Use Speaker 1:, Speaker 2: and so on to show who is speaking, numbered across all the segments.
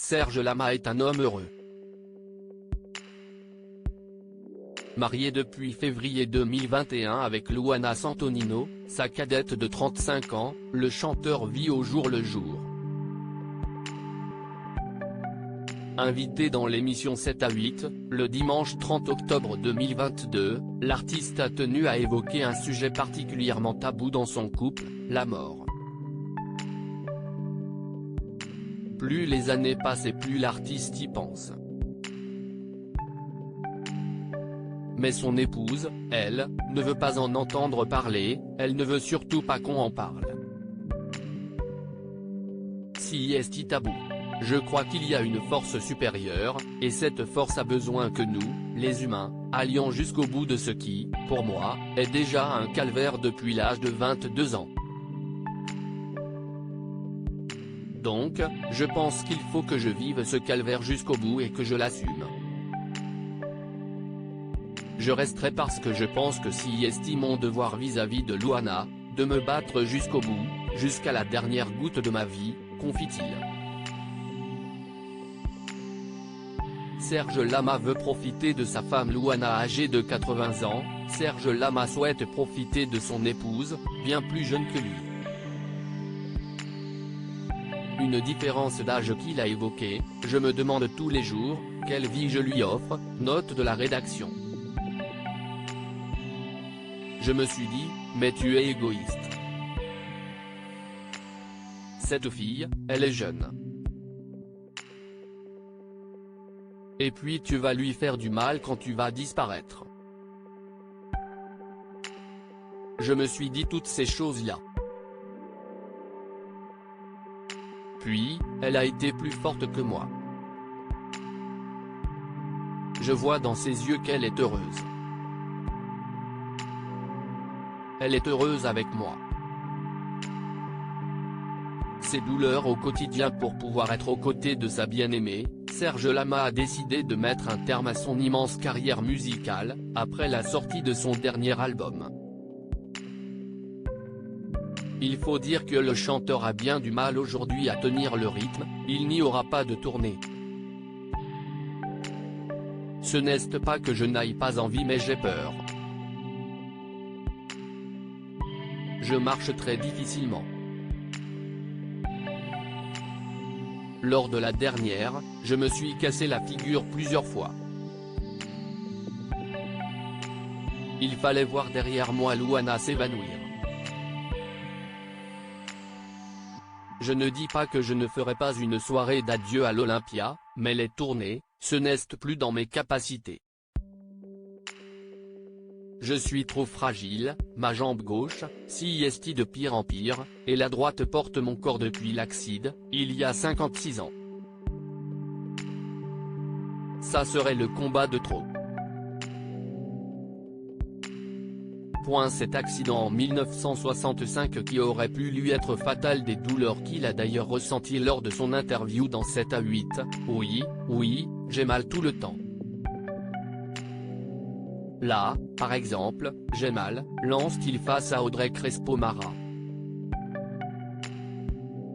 Speaker 1: Serge Lama est un homme heureux. Marié depuis février 2021 avec Luana Santonino, sa cadette de 35 ans, le chanteur vit au jour le jour. Invité dans l'émission 7 à 8, le dimanche 30 octobre 2022, l'artiste a tenu à évoquer un sujet particulièrement tabou dans son couple, la mort. Plus les années passent et plus l'artiste y pense. Mais son épouse, elle, ne veut pas en entendre parler, elle ne veut surtout pas qu'on en parle. Si est tabou. Je crois qu'il y a une force supérieure, et cette force a besoin que nous, les humains, allions jusqu'au bout de ce qui, pour moi, est déjà un calvaire depuis l'âge de 22 ans. Donc, je pense qu'il faut que je vive ce calvaire jusqu'au bout et que je l'assume. Je resterai parce que je pense que si est mon devoir vis-à-vis de Luana, de me battre jusqu'au bout, jusqu'à la dernière goutte de ma vie, confie-t-il. Serge Lama veut profiter de sa femme Luana âgée de 80 ans, Serge Lama souhaite profiter de son épouse, bien plus jeune que lui. Une différence d'âge qu'il a évoquée, je me demande tous les jours, quelle vie je lui offre, note de la rédaction. Je me suis dit, mais tu es égoïste. Cette fille, elle est jeune. Et puis tu vas lui faire du mal quand tu vas disparaître. Je me suis dit toutes ces choses-là. Puis, elle a été plus forte que moi. Je vois dans ses yeux qu'elle est heureuse. Elle est heureuse avec moi. Ses douleurs au quotidien pour pouvoir être aux côtés de sa bien-aimée, Serge Lama a décidé de mettre un terme à son immense carrière musicale, après la sortie de son dernier album. Il faut dire que le chanteur a bien du mal aujourd'hui à tenir le rythme, il n'y aura pas de tournée. Ce n'est pas que je n'aille pas envie mais j'ai peur. Je marche très difficilement. Lors de la dernière, je me suis cassé la figure plusieurs fois. Il fallait voir derrière moi Luana s'évanouir. Je ne dis pas que je ne ferai pas une soirée d'adieu à l'Olympia, mais les tournées, ce n'est plus dans mes capacités. Je suis trop fragile, ma jambe gauche, si est de pire en pire, et la droite porte mon corps depuis l'accident, il y a 56 ans. Ça serait le combat de trop. Cet accident en 1965 qui aurait pu lui être fatal, des douleurs qu'il a d'ailleurs ressenties lors de son interview dans 7 à 8, oui, j'ai mal tout le temps. Là, par exemple, j'ai mal, lance-t-il face à Audrey Crespo-Mara.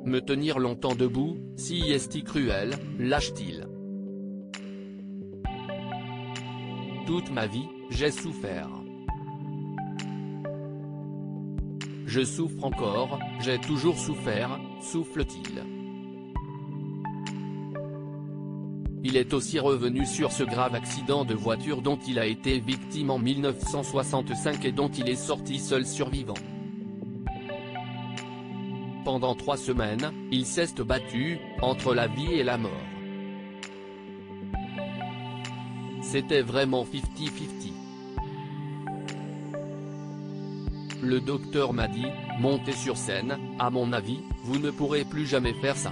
Speaker 1: Me tenir longtemps debout, si est cruel, lâche-t-il. Toute ma vie, j'ai souffert. Je souffre encore, j'ai toujours souffert, souffle-t-il. Il est aussi revenu sur ce grave accident de voiture dont il a été victime en 1965 et dont il est sorti seul survivant. Pendant 3 semaines, il s'est battu, entre la vie et la mort. C'était vraiment 50-50. Le docteur m'a dit, montez sur scène, à mon avis, vous ne pourrez plus jamais faire ça.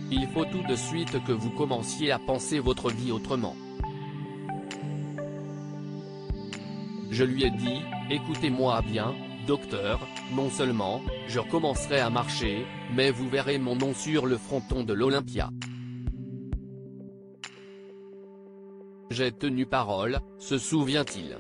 Speaker 1: Il faut tout de suite que vous commenciez à penser votre vie autrement. Je lui ai dit, écoutez-moi bien, docteur, non seulement, je recommencerai à marcher, mais vous verrez mon nom sur le fronton de l'Olympia. J'ai tenu parole, se souvient-il.